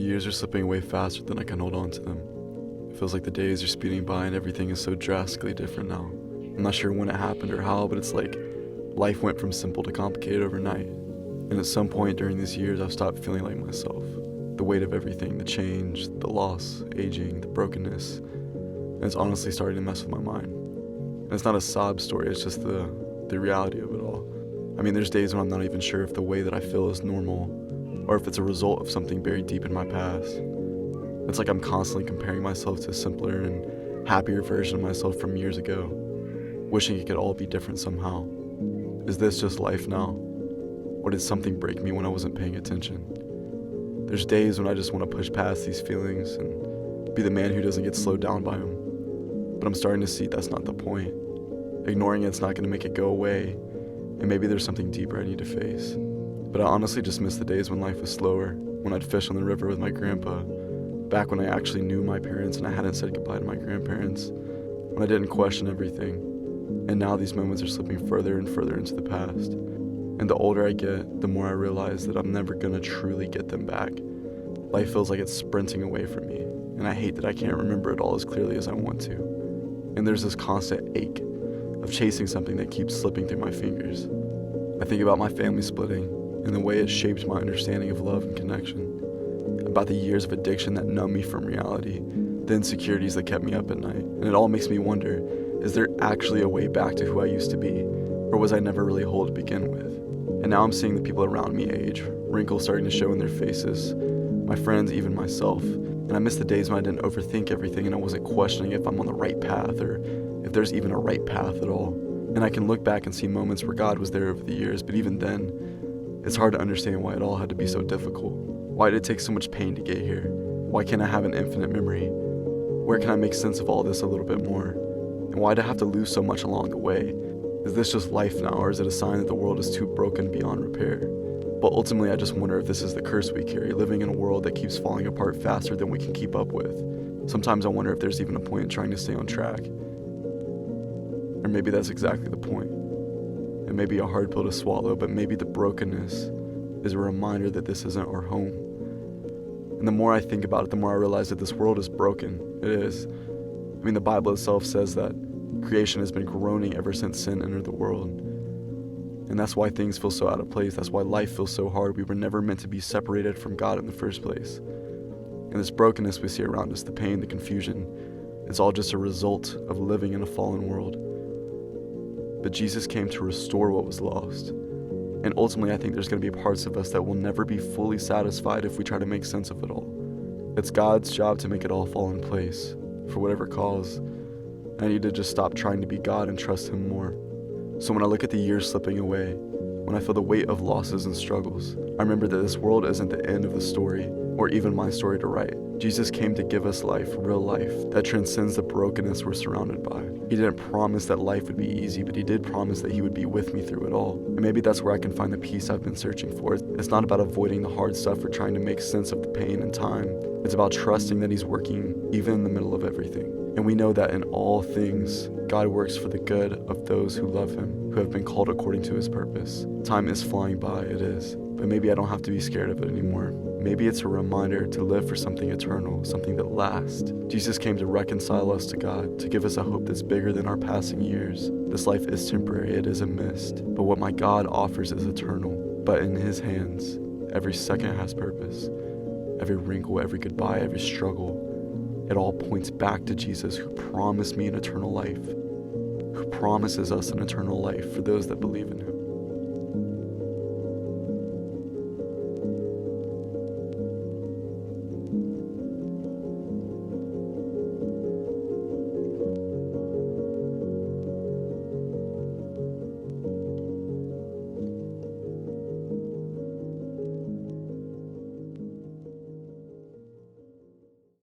years are slipping away faster than I can hold on to them. It feels like the days are speeding by and everything is so drastically different now. I'm not sure when it happened or how, but it's like life went from simple to complicated overnight. And at some point during these years, I've stopped feeling like myself. The weight of everything, the change, the loss, aging, the brokenness, and it's honestly starting to mess with my mind. And it's not a sob story, it's just the reality of it all. I mean, there's days when I'm not even sure if the way that I feel is normal, or if it's a result of something buried deep in my past. It's like I'm constantly comparing myself to a simpler and happier version of myself from years ago, wishing it could all be different somehow. Is this just life now? Or did something break me when I wasn't paying attention? There's days when I just want to push past these feelings and be the man who doesn't get slowed down by them. But I'm starting to see that's not the point. Ignoring it's not going to make it go away, and maybe there's something deeper I need to face. But I honestly just miss the days when life was slower, when I'd fish on the river with my grandpa, back when I actually knew my parents and I hadn't said goodbye to my grandparents, when I didn't question everything. And now these moments are slipping further and further into the past. And the older I get, the more I realize that I'm never gonna truly get them back. Life feels like it's sprinting away from me, and I hate that I can't remember it all as clearly as I want to. And there's this constant ache of chasing something that keeps slipping through my fingers. I think about my family splitting and the way it shaped my understanding of love and connection, about the years of addiction that numbed me from reality, the insecurities that kept me up at night. And it all makes me wonder, is there actually a way back to who I used to be, or was I never really whole to begin with? And now I'm seeing the people around me age, wrinkles starting to show in their faces, my friends, even myself. And I miss the days when I didn't overthink everything and I wasn't questioning if I'm on the right path or if there's even a right path at all. And I can look back and see moments where God was there over the years, but even then, it's hard to understand why it all had to be so difficult. Why did it take so much pain to get here? Why can't I have an infinite memory? Where can I make sense of all this a little bit more? And why do I have to lose so much along the way? Is this just life now, or is it a sign that the world is too broken beyond repair? But ultimately, I just wonder if this is the curse we carry, living in a world that keeps falling apart faster than we can keep up with. Sometimes I wonder if there's even a point in trying to stay on track. Or maybe that's exactly the point. It may be a hard pill to swallow, but maybe the brokenness is a reminder that this isn't our home. And the more I think about it, the more I realize that this world is broken. It is. I mean, the Bible itself says that creation has been groaning ever since sin entered the world. And that's why things feel so out of place. That's why life feels so hard. We were never meant to be separated from God in the first place. And this brokenness we see around us, the pain, the confusion, it's all just a result of living in a fallen world. But Jesus came to restore what was lost. And ultimately, I think there's going to be parts of us that will never be fully satisfied if we try to make sense of it all. It's God's job to make it all fall in place, for whatever cause. I need to just stop trying to be God and trust Him more. So when I look at the years slipping away, when I feel the weight of losses and struggles, I remember that this world isn't the end of the story, or even my story to write. Jesus came to give us life, real life, that transcends the brokenness we're surrounded by. He didn't promise that life would be easy, but He did promise that He would be with me through it all. And maybe that's where I can find the peace I've been searching for. It's not about avoiding the hard stuff or trying to make sense of the pain and time. It's about trusting that He's working even in the middle of everything. And we know that in all things, God works for the good of those who love Him, who have been called according to His purpose. Time is flying by, it is. But maybe I don't have to be scared of it anymore. Maybe it's a reminder to live for something eternal, something that lasts. Jesus came to reconcile us to God, to give us a hope that's bigger than our passing years. This life is temporary, it is a mist. But what my God offers is eternal. But in His hands, every second has purpose. Every wrinkle, every goodbye, every struggle, it all points back to Jesus, who promised me an eternal life, who promises us an eternal life for those that believe in Him.